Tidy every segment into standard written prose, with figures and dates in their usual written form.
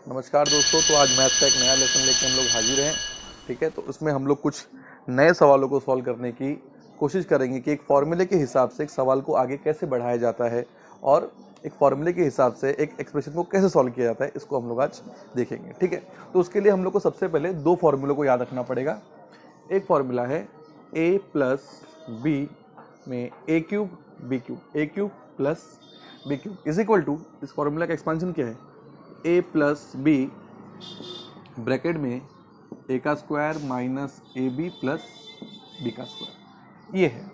नमस्कार दोस्तों। तो आज मैथ्स का एक नया लेसन लेके हम लोग हाजिर हैं। ठीक है, तो उसमें हम लोग कुछ नए सवालों को सॉल्व करने की कोशिश करेंगे कि एक फॉर्मूले के हिसाब से एक सवाल को आगे कैसे बढ़ाया जाता है और एक फॉर्मूले के हिसाब से एक एक्सप्रेशन को कैसे सॉल्व किया जाता है, इसको हम लोग आज देखेंगे। ठीक है, तो उसके लिए हम लोग को सबसे पहले दो फॉर्मूलों को याद रखना पड़ेगा। एक फॉर्मूला है a प्लस बी में a cube B cube, a cube plus B cube is equal to, इस फॉर्मूला का एक्सपेंशन क्या है, a प्लस बी ब्रैकेट में a का square minus A B plus B का स्क्वायर, ये है।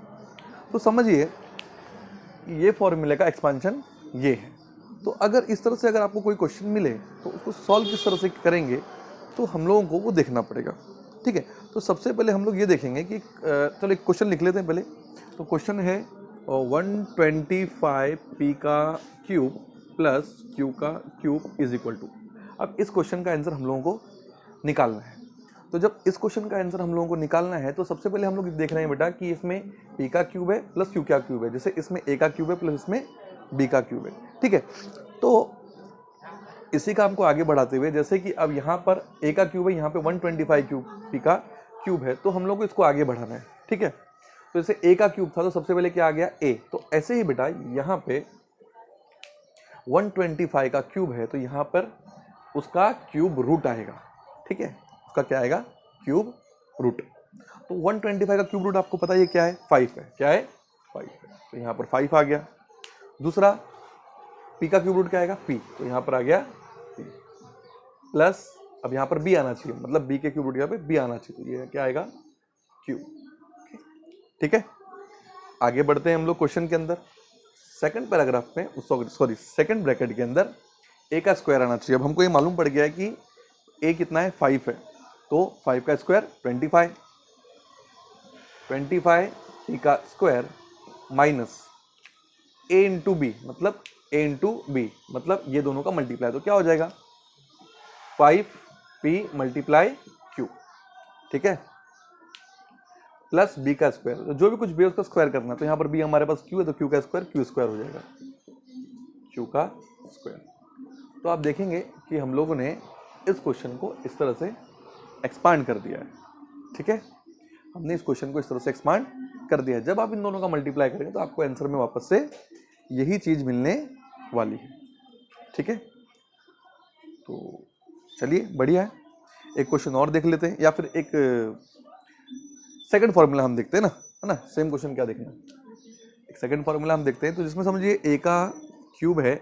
तो समझिए ये फॉर्मूले का एक्सपेंशन ये है। तो अगर इस तरह से अगर आपको कोई क्वेश्चन मिले तो उसको सॉल्व किस तरह से करेंगे तो हम लोगों को वो देखना पड़ेगा। ठीक है, तो सबसे पहले हम लोग ये देखेंगे कि चलो एक क्वेश्चन लिख लेते हैं पहले। तो क्वेश्चन है 125 पी का क्यूब प्लस क्यू का क्यूब इज इक्वल टू। अब इस क्वेश्चन का आंसर हम लोगों को निकालना है। तो जब इस क्वेश्चन का आंसर हम लोगों को निकालना है तो सबसे पहले हम लोग देख रहे हैं बेटा कि इसमें p का क्यूब है प्लस q का क्यूब है, जैसे इसमें a का क्यूब है प्लस इसमें b का क्यूब है। ठीक है, तो इसी काम को आगे बढ़ाते हुए जैसे कि अब यहाँ पर a का क्यूब है, यहाँ पे 125 क्यूब p का क्यूब है, तो हम लोग को इसको आगे बढ़ाना है। ठीक है, तो जैसे a का क्यूब था तो सबसे पहले क्या आ गया a, तो ऐसे ही बेटा यहाँ पे 125 का क्यूब है तो यहाँ पर उसका क्यूब रूट आएगा। ठीक है, उसका क्या आएगा, क्यूब रूट। तो 125 का क्यूब रूट आपको पता है क्या है, 5 है। क्या है, 5 है, तो यहाँ पर 5 आ गया। दूसरा p का क्यूब रूट क्या आएगा, p, तो यहाँ पर आ गया p प्लस, अब यहाँ पर b आना चाहिए, मतलब b के क्यूब रूट यहाँ पे b आना चाहिए, तो ये क्या आएगा, q। ठीक है, आगे बढ़ते हैं हम लोग क्वेश्चन के अंदर। सेकंड पैराग्राफ में सॉरी सेकंड ब्रैकेट के अंदर a का स्क्वायर आना चाहिए। अब हमको ये मालूम पड़ गया है कि a कितना है, 5 है, तो 5 का स्क्वायर 25 p का square minus a into B, मतलब a इंटू बी मतलब ये दोनों का मल्टीप्लाई, तो क्या हो जाएगा 5p मल्टीप्लाई q। ठीक है, प्लस b का स्क्वायर, तो जो भी कुछ b है उसका स्क्वायर करना है, तो यहाँ पर b हमारे पास q है तो q का स्क्वायर q स्क्वायर हो जाएगा, q का स्क्वायर। तो आप देखेंगे कि हम लोगों ने इस क्वेश्चन को इस तरह से एक्सपांड कर दिया है। ठीक है, हमने इस क्वेश्चन को इस तरह से एक्सपांड कर दिया है। जब आप इन दोनों का मल्टीप्लाई करेंगे तो आपको आंसर में वापस से यही चीज मिलने वाली है। ठीक है, तो चलिए बढ़िया है, एक क्वेश्चन और देख लेते हैं, या फिर एक सेकंड फॉर्मूला हम देखते हैं ना, है ना, सेम क्वेश्चन क्या देखना, एक सेकंड फॉर्मूला हम देखते हैं। तो जिसमें समझिए a का क्यूब है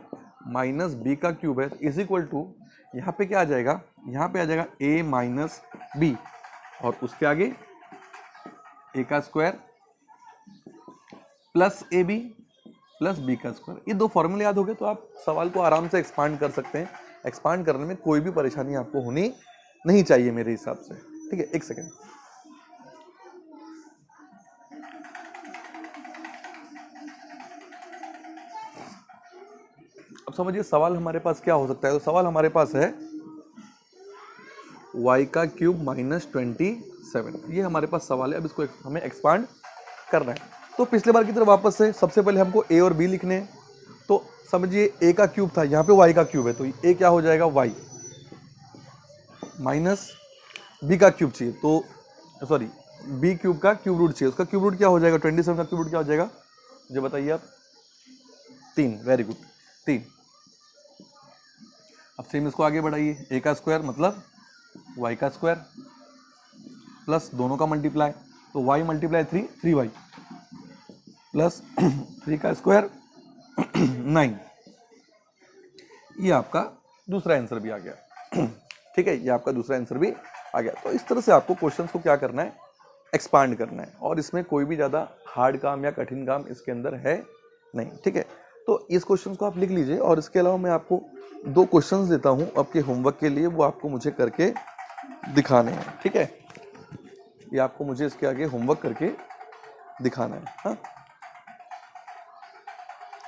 माइनस b का क्यूब है इज इक्वल टू, यहाँ पे क्या आ जाएगा, यहाँ पे आ जाएगा a माइनस बी और उसके आगे a का square plus A B plus B का स्क्वायर। ये दो फॉर्मूले याद हो गए तो आप सवाल को आराम से एक्सपांड कर सकते हैं। एक्सपांड करने में कोई भी परेशानी आपको होनी नहीं चाहिए मेरे हिसाब से। ठीक है, एक सेकेंड। अब समझिए सवाल हमारे पास क्या हो सकता है, तो सवाल हमारे पास है y का क्यूब माइनस 27, ये हमारे पास सवाल है। अब इसको हमें एक्सपांड करना है। तो पिछले बार की तरह वापस से सबसे पहले हमको a और b लिखने हैं। तो समझिए a का क्यूब था, यहाँ पे y का क्यूब है, तो a क्या हो जाएगा, y माइनस b का क्यूब चाहिए, तो सॉरी b क्यूब का क्यूब रूट चाहिए, उसका क्यूब रूट क्या हो जाएगा, 27 का क्यूब रूट क्या हो जाएगा, मुझे बताइए आप, 3। Very good, 3। अब सेम इसको आगे बढ़ाइए, a का स्क्वायर मतलब y का स्क्वायर प्लस दोनों का मल्टीप्लाई, तो y मल्टीप्लाई 3, 3y प्लस 3 का स्क्वायर 9। ये आपका दूसरा आंसर भी आ गया। ठीक है, ये आपका दूसरा आंसर भी आ गया। तो इस तरह से आपको क्वेश्चंस को क्या करना है, एक्सपांड करना है, और इसमें कोई भी ज़्यादा हार्ड काम या कठिन काम इसके अंदर है नहीं। ठीक है, तो इस क्वेश्चन को आप लिख लीजिए, और इसके अलावा मैं आपको 2 क्वेश्चंस देता हूं आपके होमवर्क के लिए, वो आपको मुझे करके दिखाने हैं। ठीक है, ये आपको मुझे इसके आगे होमवर्क करके दिखाना है। हाँ,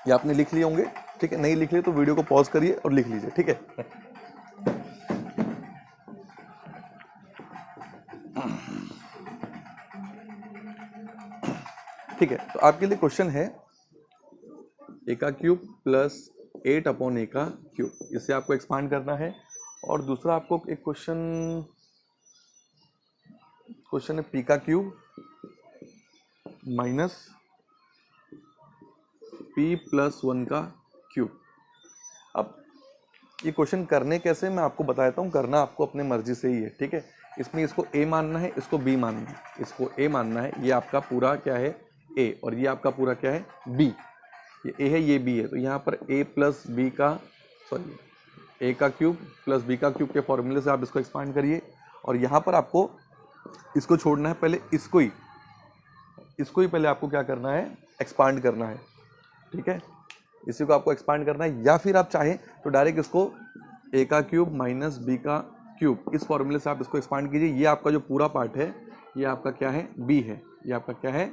ये आपने लिख लिए होंगे। ठीक है, नहीं लिख लिए तो वीडियो को पॉज करिए और लिख लीजिए। ठीक है, ठीक है, तो आपके लिए क्वेश्चन है a का क्यूब प्लस 8 अपॉन a का क्यूब, इससे आपको एक्सपांड करना है और दूसरा आपको एक क्वेश्चन है पी का क्यूब माइनस पी प्लस 1 का क्यूब। अब ये क्वेश्चन करने कैसे मैं आपको बता देता हूँ, करना आपको अपने मर्जी से ही है, ठीक है। इसमें इसको ए मानना है, इसको बी मानना है। इसको ए मानना है, ये आपका पूरा क्या है ए, और ये आपका पूरा क्या है बी। ये ए है, ये बी है, तो यहाँ पर ए प्लस बी का ए का क्यूब प्लस बी का क्यूब के फॉर्मूले से आप इसको एक्सपांड करिए। और यहाँ पर आपको इसको छोड़ना है, पहले इसको ही पहले आपको क्या करना है, एक्सपांड करना है, ठीक है। इसी को आपको एक्सपांड करना है, या फिर आप चाहें तो डायरेक्ट इसको ए का क्यूब माइनस बी का क्यूब इस फॉर्मूले से आप इसको एक्सपांड कीजिए। ये आपका जो पूरा पार्ट है ये आपका क्या है बी है, ये आपका क्या है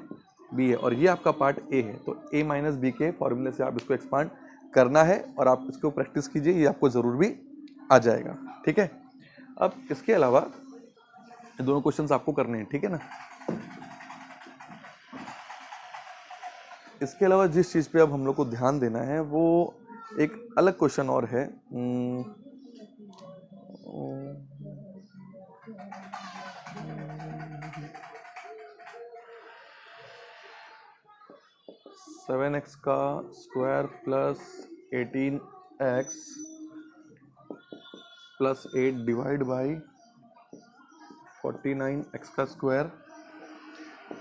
बी है, और ये आपका पार्ट ए है। तो ए माइनस बी के फॉर्मूले से आप इसको एक्सपांड करना है, और आप इसको प्रैक्टिस कीजिए, ये आपको ज़रूर भी आ जाएगा, ठीक है। अब इसके अलावा दोनों क्वेश्चंस आपको करने हैं, ठीक है ना। इसके अलावा जिस चीज़ पे अब हम लोग को ध्यान देना है वो एक अलग क्वेश्चन और है। 7x का square plus 18x plus 8 divide by 49x का स्क्वायर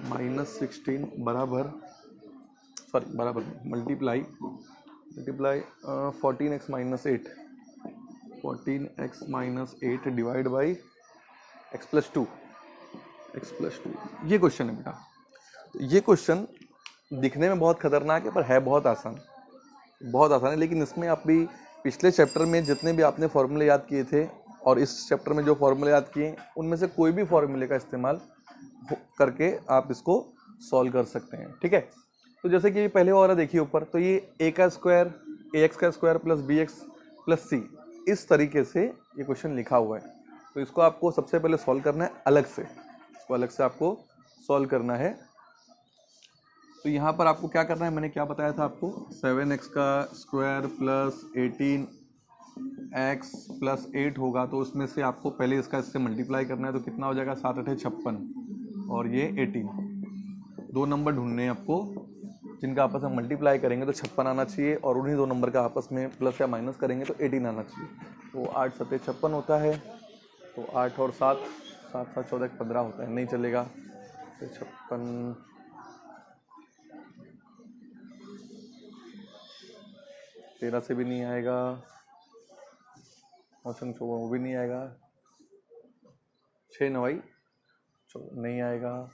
माइनस 16 बराबर multiply 14x minus 8 divide by x plus 2 ये क्वेश्चन है बेटा। ये क्वेश्चन दिखने में बहुत खतरनाक है पर है बहुत आसान है। लेकिन इसमें आप भी पिछले चैप्टर में जितने भी आपने फॉर्मूले याद किए थे और इस चैप्टर में जो फॉर्मूले याद किए उनमें से कोई भी फॉर्मूले का इस्तेमाल करके आप इसको सॉल्व कर सकते हैं, ठीक है। तो जैसे कि पहले वाला देखिए ऊपर, तो ये a का स्क्वायर ax का square plus bx plus c, इस तरीके से ये क्वेश्चन लिखा हुआ है। तो इसको आपको सबसे पहले सॉल्व करना है अलग से, आपको सॉल्व करना है। तो यहाँ पर आपको क्या करना है, मैंने क्या बताया था आपको, 7x का स्क्वायर प्लस 18x प्लस 8 होगा, तो उसमें से आपको पहले इससे मल्टीप्लाई करना है। तो कितना हो जाएगा, 7 8 56 और ये 18। दो नंबर ढूंढने हैं आपको जिनका आपस में मल्टीप्लाई करेंगे तो 56 आना चाहिए, और उन्हीं दो नंबर का आपस में प्लस या माइनस करेंगे तो 18 आना चाहिए। तो 8 7 56 होता है, तो 8 और 7 7 7 14 15 होता है, नहीं चलेगा। तो 56 13 से भी नहीं आएगा, मौसम 14 वो भी नहीं आएगा, 6 9 नहीं आएगा,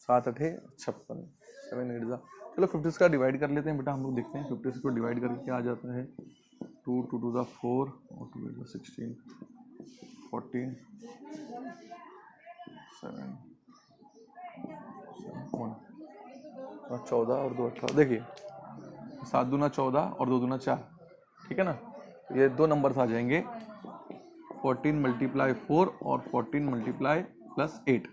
7 8 56 7 8 जा। चलो 50 का डिवाइड कर लेते हैं बेटा, हम लोग देखते हैं 50 को डिवाइड करके क्या आ जाता है। 2 2 2 4 और 2 8 16 14 7 1 और 14 और 2 18। देखिए 7 दूना 14 और 2 दूना 4, ठीक है ना। तो ये दो नंबर्स आ जाएंगे, 14 मल्टीप्लाई 4 और 14 मल्टीप्लाई प्लस 8,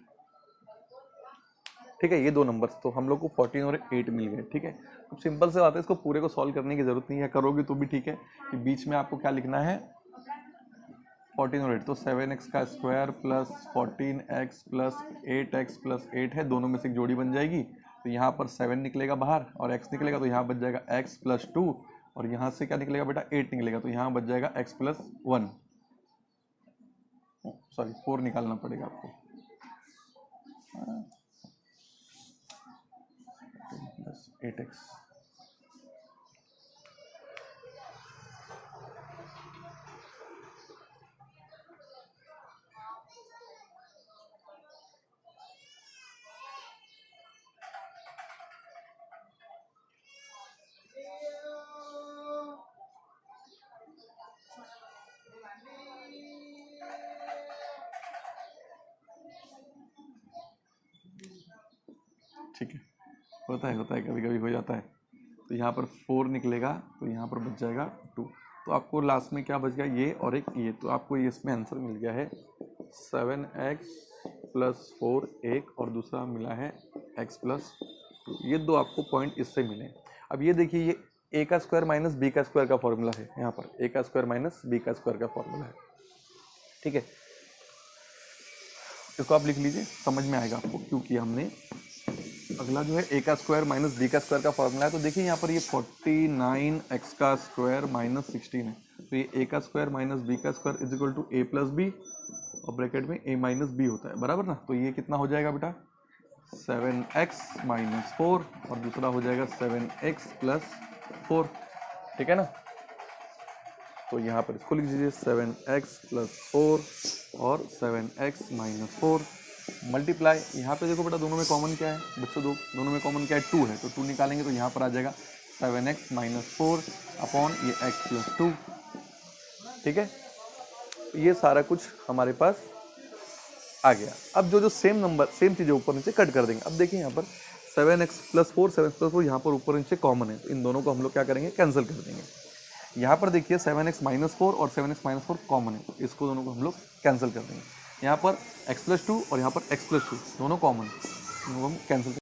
ठीक है। ये दो नंबर्स तो हम लोग को 14 और 8 मिल गए, ठीक है। अब सिंपल से बात है, इसको पूरे को सॉल्व करने की जरूरत नहीं है, करोगे तो भी ठीक है। कि बीच में आपको क्या लिखना है, 14 और 8, तो 7x का square plus 14x plus 8x plus 8 है, दोनों में से एक जोड़ी बन जाएगी। तो यहाँ पर 7 निकलेगा बाहर और x निकलेगा, तो यहाँ बच जाएगा x प्लस 2, और यहाँ से क्या निकलेगा बेटा 8 निकलेगा, तो यहाँ बच जाएगा x प्लस 1, सॉरी 4 निकालना पड़ेगा आपको, 8x। ठीक है, होता है कभी कभी हो जाता है। तो यहाँ पर 4 निकलेगा, तो यहाँ पर बच जाएगा 2। तो आपको लास्ट में क्या बच गया, ये और एक ये, तो आपको ये इसमें आंसर मिल गया है 7x प्लस 4 एक, और दूसरा मिला है x प्लस 2। ये दो आपको पॉइंट इससे मिले। अब ये देखिए, ये ए का स्क्वायर माइनस बी का स्क्वायर का फॉर्मूला है, यहाँ पर ए का स्क्वायर माइनस बी का स्क्वायर का फॉर्मूला है, ठीक है। इसको आप लिख लीजिए, समझ में आएगा आपको क्योंकि हमने अगला जो है ए का स्क्वायर माइनस बी का स्क्वायर का फॉर्मूला है। तो देखिए यहाँ पर ये 49x का स्क्वायर माइनस 16 है, तो ये ए का स्क्वायर माइनस बी का square is equal to A plus B और ब्रैकेट में ए माइनस बी होता है, बराबर ना। तो ये कितना हो जाएगा बेटा 7x माइनस 4 और दूसरा हो जाएगा 7x प्लस 4, ठीक है ना। तो यहाँ पर इसको लिख दीजिए 7x प्लस 4 और 7x माइनस 4 मल्टीप्लाई, यहाँ पे देखो बेटा दोनों में कॉमन क्या है बच्चों, दोनों में कॉमन क्या है 2 है, तो 2 निकालेंगे तो यहाँ पर आ जाएगा 7x माइनस 4 अपॉन ये x प्लस 2, ठीक है। ये सारा कुछ हमारे पास आ गया। अब जो सेम नंबर सेम चीज़ें ऊपर नीचे कट कर देंगे। अब देखिए यहाँ पर 7x प्लस 4 7x प्लस 4 यहाँ पर ऊपर नीचे कॉमन है, तो इन दोनों को हम लोग क्या करेंगे कैंसिल कर देंगे। यहाँ पर देखिए 7x माइनस 4 और 7x माइनस 4 कॉमन है, तो इसको दोनों को हम लोग कैंसिल कर देंगे। यहाँ पर x प्लस 2 और यहाँ पर x प्लस 2 दोनों कॉमन है, दोनों को हम कैंसिल